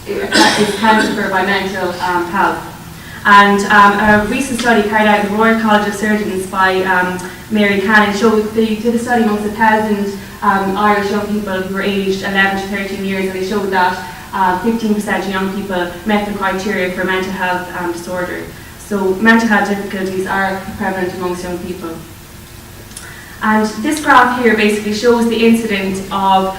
is accounted for by mental health. And a recent study carried out at the Royal College of Surgeons by Mary Cannon showed they did a study amongst 1,000 Irish young people who were aged 11 to 13 years, and they showed that 15% of young people met the criteria for mental health disorder. So mental health difficulties are prevalent amongst young people. And this graph here basically shows the incidence of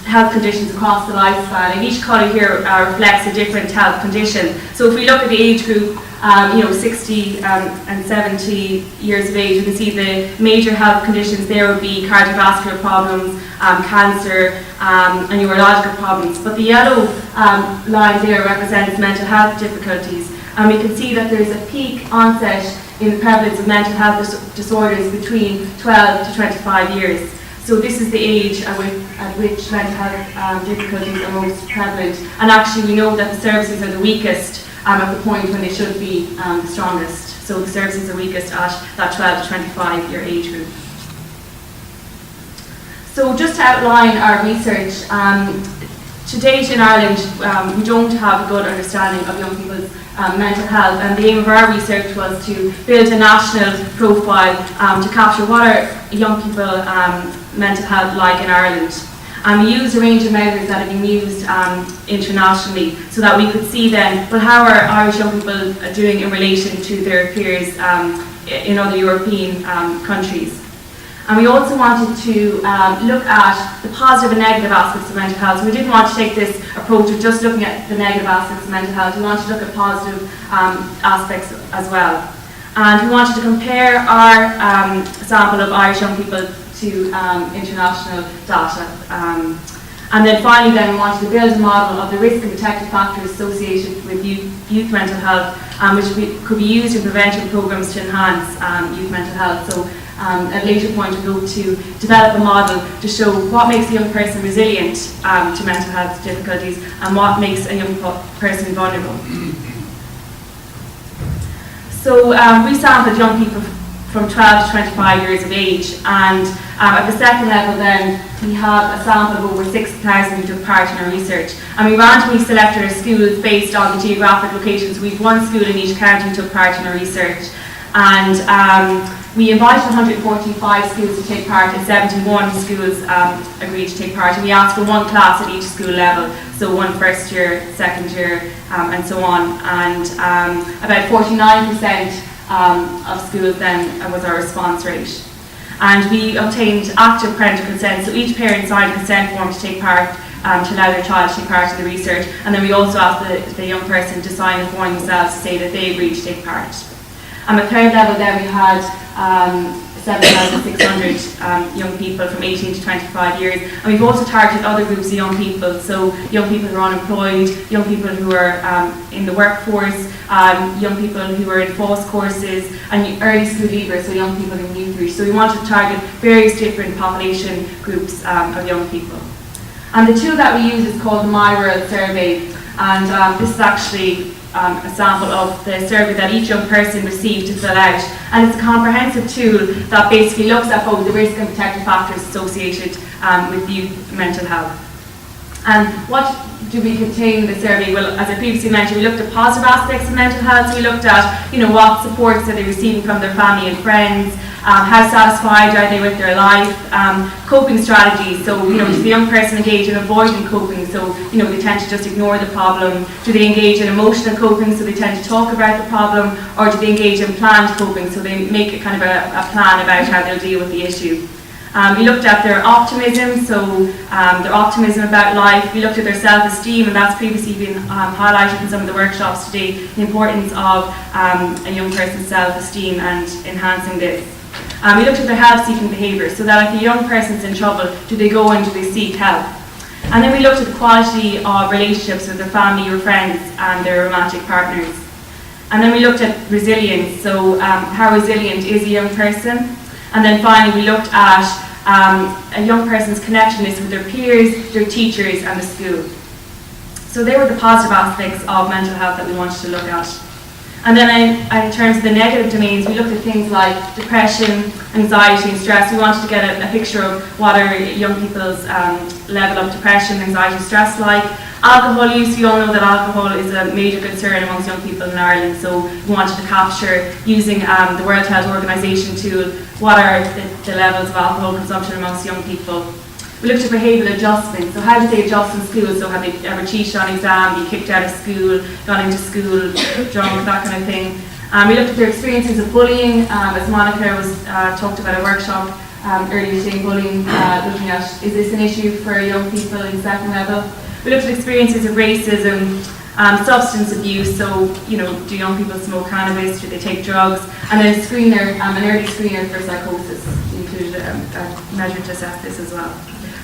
health conditions across the lifespan, and each colour here reflects a different health condition. So if we look at the age group, 60 and 70 years of age, you can see the major health conditions there would be cardiovascular problems, cancer, and neurological problems. But the yellow line there represents mental health difficulties, and we can see that there's a peak onset in the prevalence of mental health disorders between 12 to 25 years. So this is the age at which mental health difficulties are most prevalent. And actually we know that the services are the weakest at the point when they should be the strongest. So the services are weakest at that 12 to 25 year age group. So just to outline our research, to date in Ireland we don't have a good understanding of young people's mental health, and the aim of our research was to build a national profile to capture what are young people mental health like in Ireland. And we used a range of measures that have been used internationally so that we could see then, well, how are Irish young people doing in relation to their peers in other European countries. And we also wanted to look at the positive and negative aspects of mental health. So we didn't want to take this approach of just looking at the negative aspects of mental health. We wanted to look at positive aspects as well. And we wanted to compare our sample of Irish young people to international data. And then finally we wanted to build a model of the risk and protective factors associated with youth mental health, which could be used in prevention programs to enhance youth mental health. So at a later point we hope to develop a model to show what makes a young person resilient to mental health difficulties and what makes a young person vulnerable. So we sampled young people from 12 to 25 years of age, and at the second level then we have a sample of over 6,000 who took part in our research, and we randomly selected our schools based on the geographic locations. We have one school in each county who took part in our research, and we invited 145 schools to take part, and 71 schools agreed to take part, and we asked for one class at each school level, so one first year, second year, and so on, and about 49% of schools then was our response rate. And we obtained active parental consent, so each parent signed a consent form to take part, to allow their child to take part in the research, and then we also asked the young person to sign a form themselves to say that they agreed to take part. At third level then we had 7,600 young people from 18 to 25 years, and we've also targeted other groups of young people, so young people who are unemployed, young people who are in the workforce, young people who are in FOSS courses, and early school leavers, so young people in youth reach. So we wanted to target various different population groups of young people. And the tool that we use is called the My World Survey, and this is actually a sample of the survey that each young person received to fill out, and it's a comprehensive tool that basically looks at both the risk and protective factors associated with youth mental health. And what do we contain in the survey? Well, as I previously mentioned, we looked at positive aspects of mental health. So we looked at, what supports are they receiving from their family and friends, how satisfied are they with their life, coping strategies. So, does the young person engage in avoiding coping? So, they tend to just ignore the problem. Do they engage in emotional coping? So they tend to talk about the problem, or do they engage in planned coping? So they make a kind of a plan about how they'll deal with the issue. We looked at their optimism, so their optimism about life. We looked at their self-esteem, and that's previously been highlighted in some of the workshops today, the importance of a young person's self-esteem and enhancing this. We looked at their help-seeking behaviour, so that if a young person's in trouble, do they go and do they seek help? And then we looked at the quality of relationships with their family or friends and their romantic partners. And then we looked at resilience, so how resilient is a young person? And then finally we looked at a young person's connectedness with their peers, their teachers and the school. So they were the positive aspects of mental health that we wanted to look at. And then in terms of the negative domains, we looked at things like depression, anxiety and stress. We wanted to get a picture of what are young people's level of depression, anxiety, stress like. Alcohol use, we all know that alcohol is a major concern amongst young people in Ireland, so we wanted to capture, using the World Health Organization tool, what are the levels of alcohol consumption amongst young people. We looked at behavioural adjustment, so how did they adjust in school? So have they ever cheated on exam, be kicked out of school, gone into school, drunk, that kind of thing. We looked at their experiences of bullying, as Monica was talked about a workshop earlier today, bullying, looking at, is this an issue for young people in second level? We looked at experiences of racism, substance abuse, so, you know, do young people smoke cannabis, do they take drugs? And then a screener, an early screener for psychosis, included a measure to assess this as well.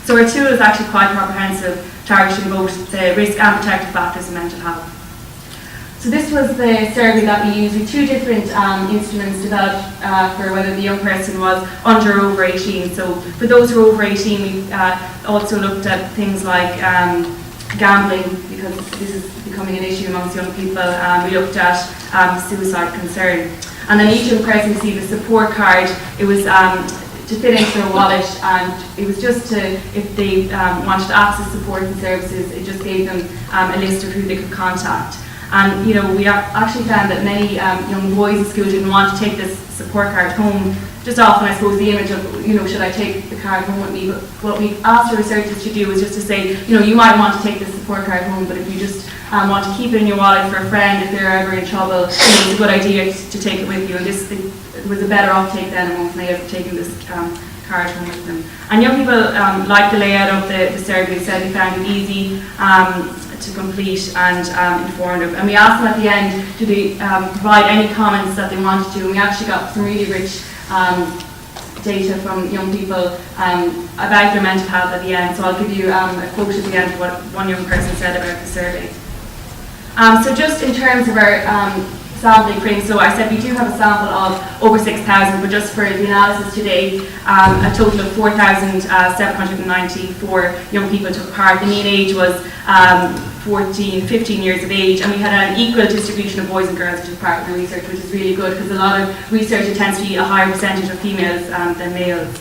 So our tool is actually quite comprehensive, targeting both the risk and protective factors of mental health. So this was the survey that we used with two different instruments developed for whether the young person was under or over 18. So for those who are over 18, we also looked at things like gambling, because this is becoming an issue amongst young people. We looked at suicide concern. And then each young person received a support card. It was to fit into their wallet, and it was just to, if they wanted to access support and services, it just gave them a list of who they could contact. And you know, we actually found that many young boys in school didn't want to take this support card home. Just often, I suppose, the image of, you know, should I take the card home with me? But what we asked the researchers to do was just to say, you know, you might want to take this support card home, but if you just want to keep it in your wallet for a friend if they're ever in trouble, you know, it's a good idea to take it with you. And this was a better uptake then amongst males of taking this card home with them. And young people liked the layout of the survey. They said they found it easy to complete and informative. And we asked them at the end, do they provide any comments that they wanted to, and we actually got some really rich data from young people about their mental health at the end. So I'll give you a quote at the end of what one young person said about the survey. So just in terms of our sampling frame, so I said we do have a sample of over 6,000, but just for the analysis today, a total of 4,794 young people took part. The mean age was 15 years of age, and we had an equal distribution of boys and girls who took part in the research, which is really good because a lot of research tends to be a higher percentage of females than males.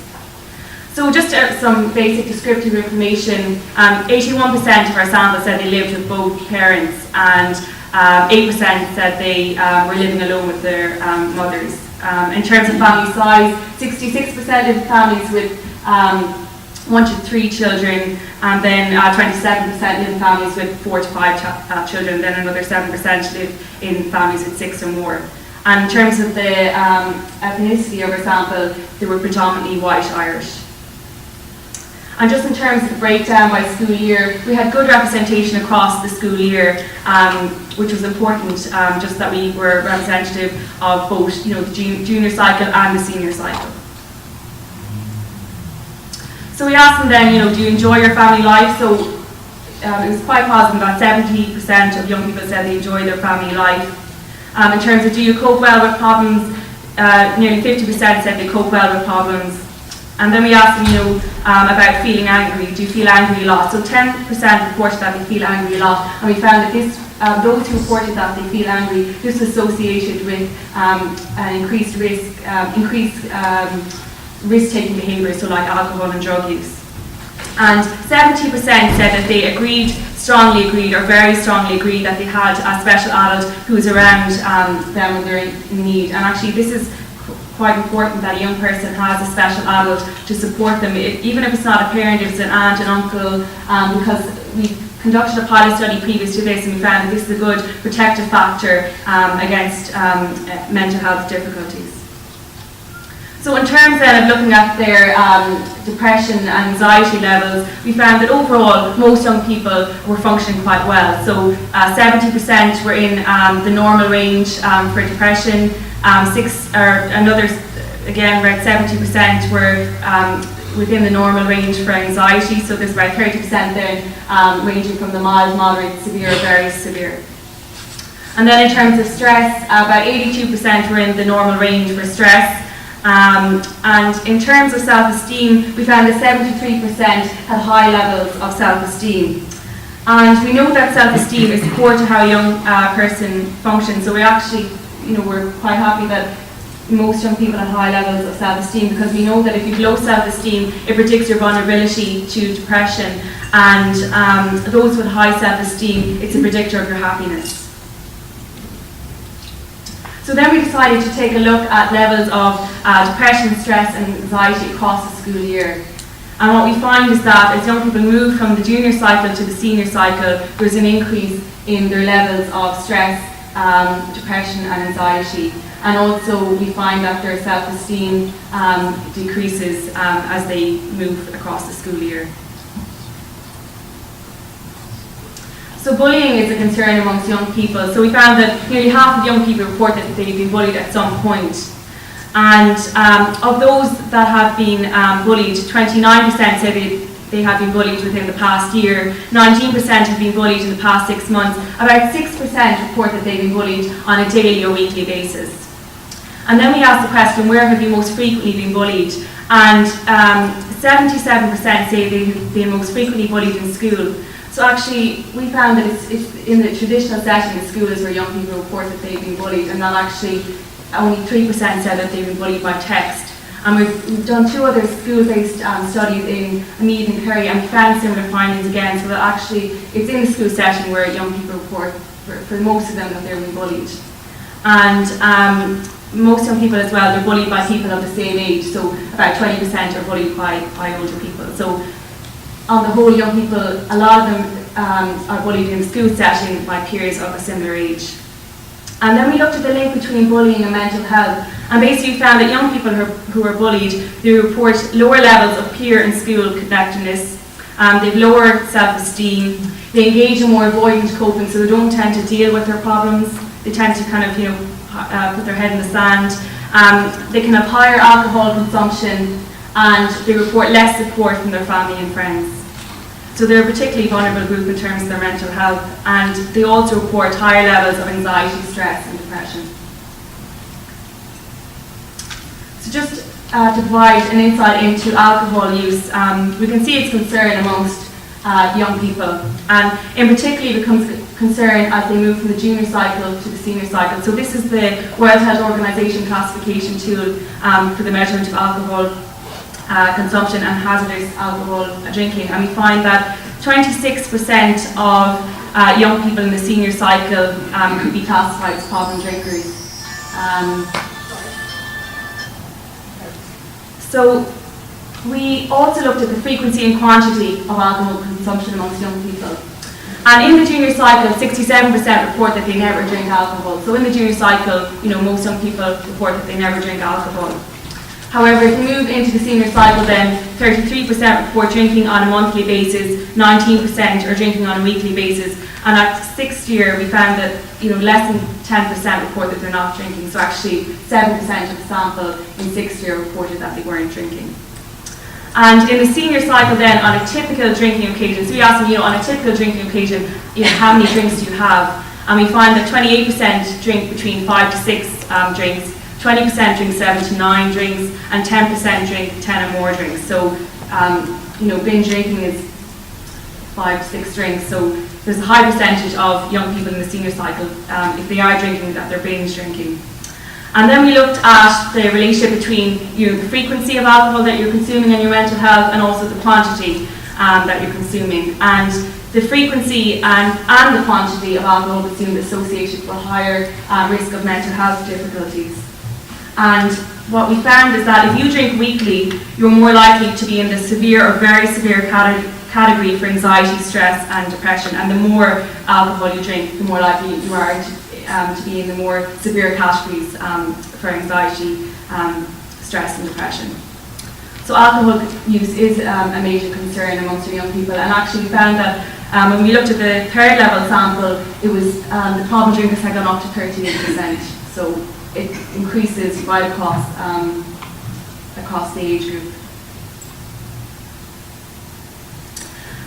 So just some basic descriptive information. 81% of our sample said they lived with both parents, and 8% said they were living alone with their mothers. In terms of family size, 66% lived in families with 1 to 3 children, and then 27% live in families with 4 to 5 children, then another 7% live in families with 6 or more. And in terms of the ethnicity of our sample, they were predominantly white Irish. And just in terms of the breakdown by school year, we had good representation across the school year, which was important, just that we were representative of both, you know, the junior cycle and the senior cycle. So we asked them then, you know, do you enjoy your family life? So it was quite positive, about 70% of young people said they enjoy their family life. In terms of do you cope well with problems, nearly 50% said they cope well with problems. And then we asked them, you know, about feeling angry. Do you feel angry a lot? So 10% reported that they feel angry a lot, and we found that this, those who reported that they feel angry, this was associated with an increased risk, risk-taking behaviour, so like alcohol and drug use. And 70% said that they strongly agreed, or very strongly agreed that they had a special adult who was around them when they're in need. And actually, this is quite important that a young person has a special adult to support them, even if it's not a parent, if it's an aunt, an uncle, because we conducted a pilot study previous to this and we found that this is a good protective factor against mental health difficulties. So in terms then of looking at their depression and anxiety levels, we found that overall most young people were functioning quite well. So 70% were in the normal range for depression. Another, again, around 70% were within the normal range for anxiety. So there's about 30% then ranging from the mild, moderate, severe, very severe. And then in terms of stress, about 82% were in the normal range for stress. And in terms of self-esteem, we found that 73% had high levels of self-esteem. And we know that self-esteem is core to how a young person functions. So we actually we're quite happy that most young people have high levels of self-esteem, because we know that if you've low self-esteem, it predicts your vulnerability to depression, and those with high self-esteem, it's a predictor of your happiness. So then we decided to take a look at levels of depression, stress and anxiety across the school year. And what we find is that as young people move from the junior cycle to the senior cycle, there's an increase in their levels of stress, depression and anxiety. And also we find that their self-esteem decreases as they move across the school year. So bullying is a concern amongst young people. So we found that nearly half of young people report that they've been bullied at some point. And of those that have been bullied, 29% say they have been bullied within the past year, 19% have been bullied in the past 6 months, about 6% report that they've been bullied on a daily or weekly basis. And then we asked the question, where have you most frequently been bullied? And 77% say they've been most frequently bullied in school. So actually, we found that it's in the traditional setting in schools where young people report that they've been bullied, and that actually only 3% said that they've been bullied by text. And we've done 2 other school-based studies in Meath and Kerry, and we found similar findings again, so that actually it's in the school setting where young people report, for most of them, that they're being bullied. And most young people as well, they're bullied by people of the same age, so about 20% are bullied by older people. So on the whole, young people, a lot of them are bullied in the school setting by peers of a similar age. And then we looked at the link between bullying and mental health, and basically found that young people who are bullied, they report lower levels of peer and school connectedness, they've lower self-esteem, they engage in more avoidant coping, so they don't tend to deal with their problems, they tend to kind of, put their head in the sand, they can have higher alcohol consumption, and they report less support from their family and friends. So they're a particularly vulnerable group in terms of their mental health, and they also report higher levels of anxiety, stress and depression. So just to provide an insight into alcohol use, we can see its concern amongst young people, and in particular becomes a concern as they move from the junior cycle to the senior cycle. So this is the World Health Organization classification tool for the measurement of alcohol consumption and hazardous alcohol drinking, and we find that 26% of young people in the senior cycle could be classified as problem drinkers. So we also looked at the frequency and quantity of alcohol consumption amongst young people. And in the junior cycle, 67% report that they never drink alcohol. So in the junior cycle, most young people report that they never drink alcohol. However, if we move into the senior cycle, then 33% report drinking on a monthly basis, 19% are drinking on a weekly basis, and at 6th year we found that less than 10% report that they're not drinking. So actually 7% of the sample in 6th year reported that they weren't drinking. And in the senior cycle then, on a typical drinking occasion, so we asked them, on a typical drinking occasion, how many drinks do you have? And we find that 28% drink between 5 to 6 drinks, 20% drink 7 to 9 drinks, and 10% drink 10 or more drinks. So, binge drinking is 5 to 6 drinks. So there's a high percentage of young people in the senior cycle, if they are drinking, that they're binge drinking. And then we looked at the relationship between the frequency of alcohol that you're consuming and your mental health, and also the quantity that you're consuming. And the frequency and the quantity of alcohol consumed associated with a higher risk of mental health difficulties. And what we found is that if you drink weekly, you're more likely to be in the severe or very severe category for anxiety, stress and depression. And the more alcohol you drink, the more likely you are to be in the more severe categories for anxiety, stress and depression. So alcohol use is a major concern amongst our young people, and actually we found that when we looked at the 3rd level sample, it was the problem drinkers had gone up to 38%. So it increases right across the age group.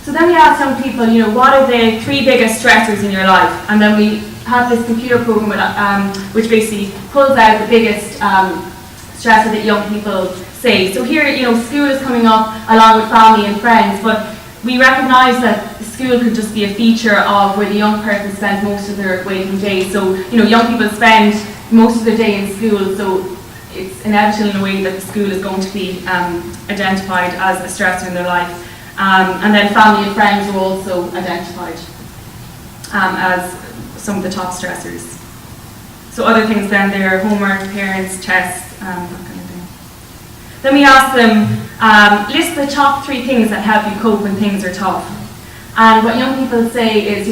So then we asked young people, what are the 3 biggest stressors in your life? And then we have this computer program which basically pulls out the biggest stressor that young people say. So here, school is coming up along with family and friends, but we recognise that school could just be a feature of where the young person spends most of their waking days. So, young people spend most of their day in school, so it's inevitable in a way that the school is going to be identified as a stressor in their life. And then family and friends are also identified as some of the top stressors. So other things then, their homework, parents, tests, that kind of thing. Then we ask them, list the top 3 things that help you cope when things are tough. And what young people say is,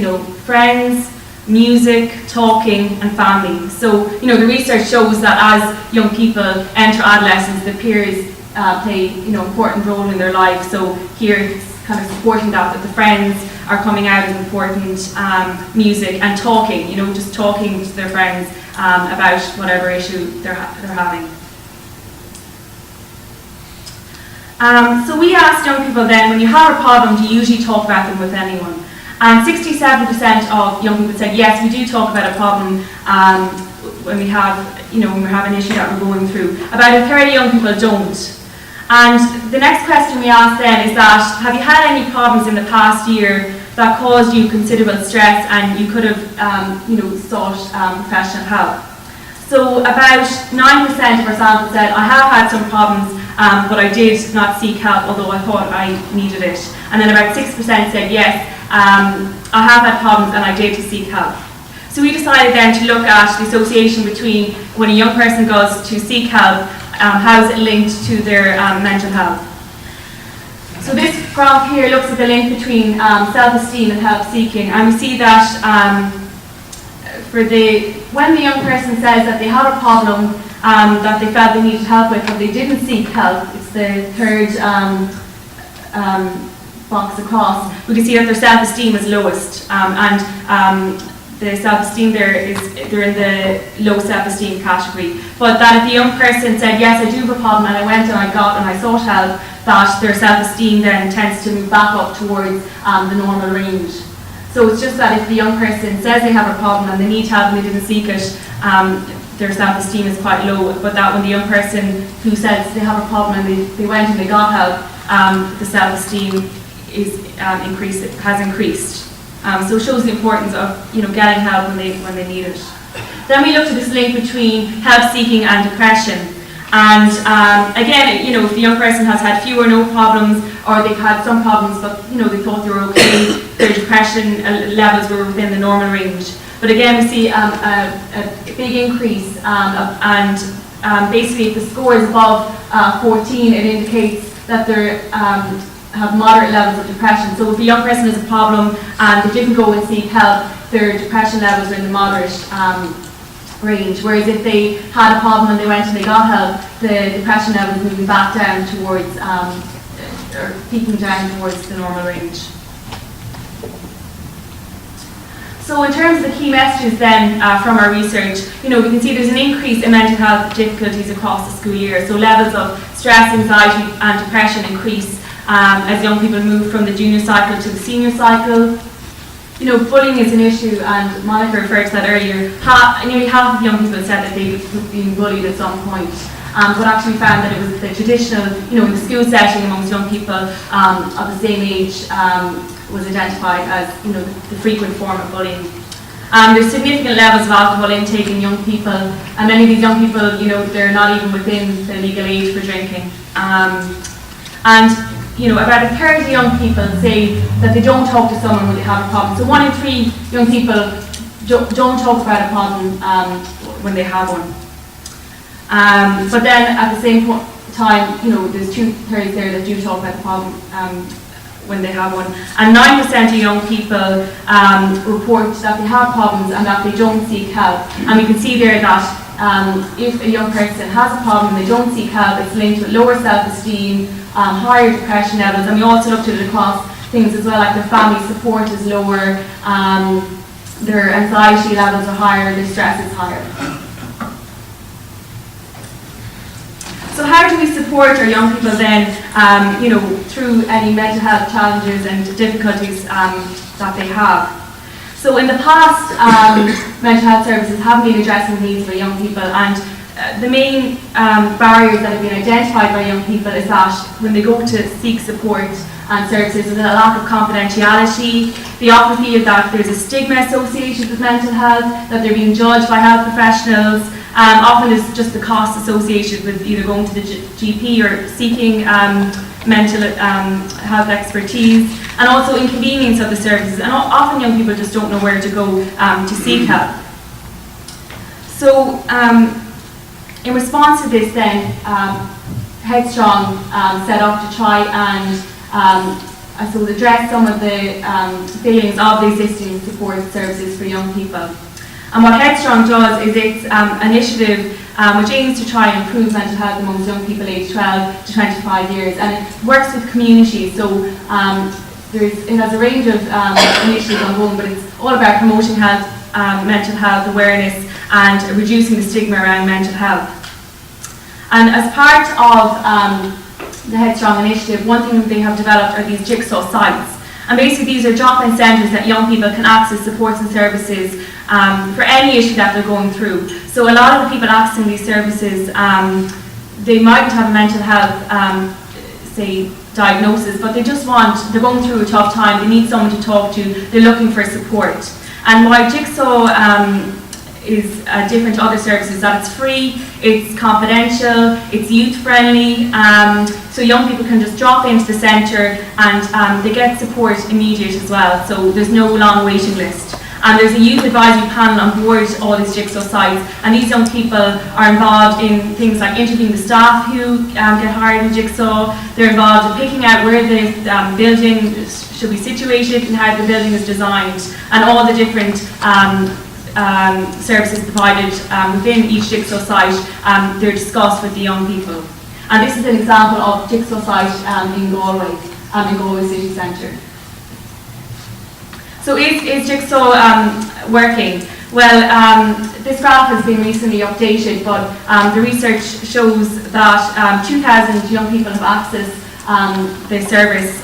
friends, music, talking, and family. So, the research shows that as young people enter adolescence, the peers play, important role in their life. So here it's kind of supporting that the friends are coming out as important, music and talking, just talking to their friends about whatever issue they're having. So we asked young people then, when you have a problem, do you usually talk about them with anyone? And 67% of young people said, yes, we do talk about a problem when we have, when we have an issue that we're going through. About a third of young people don't. And the next question we asked then is that, have you had any problems in the past year that caused you considerable stress and you could have, sought professional help? So about 9% of our sample said, I have had some problems, but I did not seek help, although I thought I needed it. And then about 6% said, yes, I have had problems and I did to seek help. So we decided then to look at the association between when a young person goes to seek help, how is it linked to their mental health. So this graph here looks at the link between self-esteem and help-seeking, and we see that when the young person says that they have a problem that they felt they needed help with, but they didn't seek help, it's the third box across, we can see that their self-esteem is lowest, and the self-esteem they're in the low self-esteem category. But that if the young person said, yes, I do have a problem, and I went and I sought help, that their self-esteem then tends to move back up towards the normal range. So it's just that if the young person says they have a problem and they need help and they didn't seek it, their self-esteem is quite low. But that when the young person who says they have a problem and they went and they got help, the self-esteem has increased. So it shows the importance of getting help when they need it. Then we looked at this link between help-seeking and depression. And again, if the young person has had few or no problems, or they've had some problems, but they thought they were okay, their depression levels were within the normal range. But again, we see a big increase, and basically, if the score is above 14, it indicates that they have moderate levels of depression. So if a young person has a problem and they didn't go and seek help, their depression levels are in the moderate range. Whereas if they had a problem and they went and they got help, the depression level is moving back down towards, or peaking down towards the normal range. So in terms of the key messages then from our research, we can see there's an increase in mental health difficulties across the school year. So levels of stress, anxiety and depression increase as young people move from the junior cycle to the senior cycle. Bullying is an issue, and Monica referred to that earlier. Nearly half of young people said that they've been bullied at some point. But actually found that it was the traditional, in the school setting amongst young people of the same age was identified as, the frequent form of bullying. There's significant levels of alcohol intake in young people, and many of these young people, they're not even within the legal age for drinking. About a third of young people say that they don't talk to someone when they have a problem. So 1 in 3 young people don't talk about a problem when they have one. But then at the same time, there's 2/3 there that do talk about the problem when they have one. And 9% of young people report that they have problems and that they don't seek help. And we can see there that if a young person has a problem and they don't seek help, it's linked with lower self-esteem, higher depression levels, and we also looked at it across things as well, like their family support is lower, their anxiety levels are higher, their stress is higher. So how do we support our young people then, through any mental health challenges and difficulties that they have? So in the past, mental health services have been addressing the needs of young people, and the main barriers that have been identified by young people is that when they go to seek support and services, there's a lack of confidentiality. They often feel that there's a stigma associated with mental health, that they're being judged by health professionals, Often it's just the cost associated with either going to the GP or seeking mental health expertise, and also inconvenience of the services. And often young people just don't know where to go to seek help. So in response to this then, Headstrong set up to try and I suppose address some of the failings of the existing support services for young people. And what Headstrong does is it's an initiative which aims to try and improve mental health amongst young people aged 12 to 25 years, and it works with communities. So it has a range of initiatives ongoing, but it's all about promoting health, mental health awareness and reducing the stigma around mental health. And as part of the Headstrong initiative, one thing that they have developed are these jigsaw sites. And basically these are drop-in centres that young people can access supports and services for any issue that they're going through. So a lot of the people accessing these services, they mightn't have a mental health, say, diagnosis, but they're going through a tough time, they need someone to talk to, they're looking for support. And why Jigsaw is different to other services, that it's free, it's confidential, it's youth friendly, so young people can just drop into the centre and they get support immediate as well, so there's no long waiting list. And there's a youth advisory panel on board all these Jigsaw sites, and these young people are involved in things like interviewing the staff who get hired in Jigsaw. They're involved in picking out where the building should be situated and how the building is designed, and all the different services provided within each Jigsaw site. They're discussed with the young people. And this is an example of Jigsaw site in Galway City Centre. So is Jigsaw working? Well, this graph has been recently updated, but the research shows that 2,000 young people have accessed the service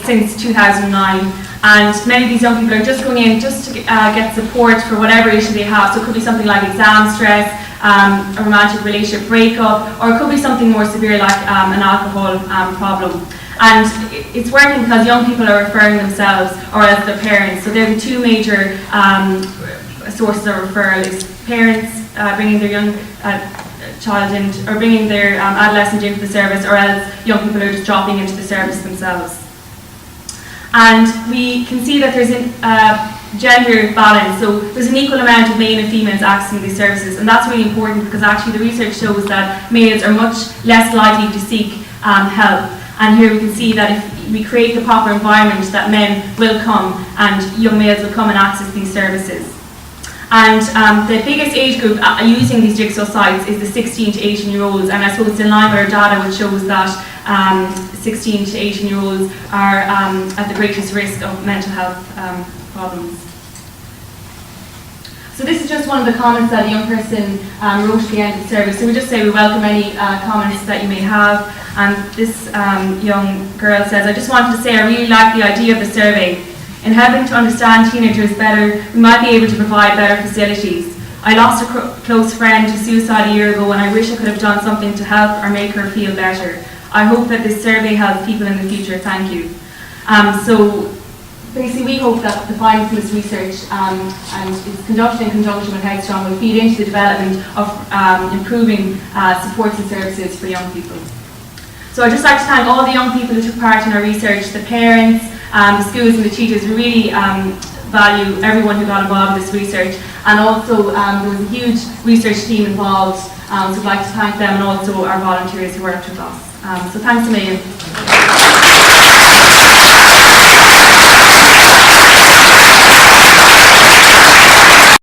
since 2009, and many of these young people are just going in just to get support for whatever issue they have. So it could be something like exam stress, a romantic relationship breakup, or it could be something more severe like an alcohol problem. And it's working because young people are referring themselves or as their parents. So they're the two major sources of referral: is parents bringing their young child in, or bringing their adolescent into the service, or else young people are just dropping into the service themselves. And we can see that there's a gender balance, so there's an equal amount of male and females accessing these services, and that's really important because actually the research shows that males are much less likely to seek help. And here we can see that if we create the proper environment, that men will come and young males will come and access these services. And the biggest age group using these Jigsaw sites is the 16 to 18 year olds, and I suppose it's in line with our data which shows that 16 to 18 year olds are at the greatest risk of mental health problems. So this is just one of the comments that a young person wrote at the end of the service. So we just say we welcome any comments that you may have. And this young girl says, I just wanted to say I really like the idea of the survey. In helping to understand teenagers better, we might be able to provide better facilities. I lost a close friend to suicide a year ago, and I wish I could have done something to help or make her feel better. I hope that this survey helps people in the future. Thank you. So basically we hope that the findings from this research and it's conducted in conjunction with Headstrong will feed into the development of improving supports and services for young people. So I'd just like to thank all the young people who took part in our research, the parents, the schools and the teachers. We really value everyone who got involved in this research, and also there was a huge research team involved, so I'd like to thank them and also our volunteers who worked with us. So thanks a million.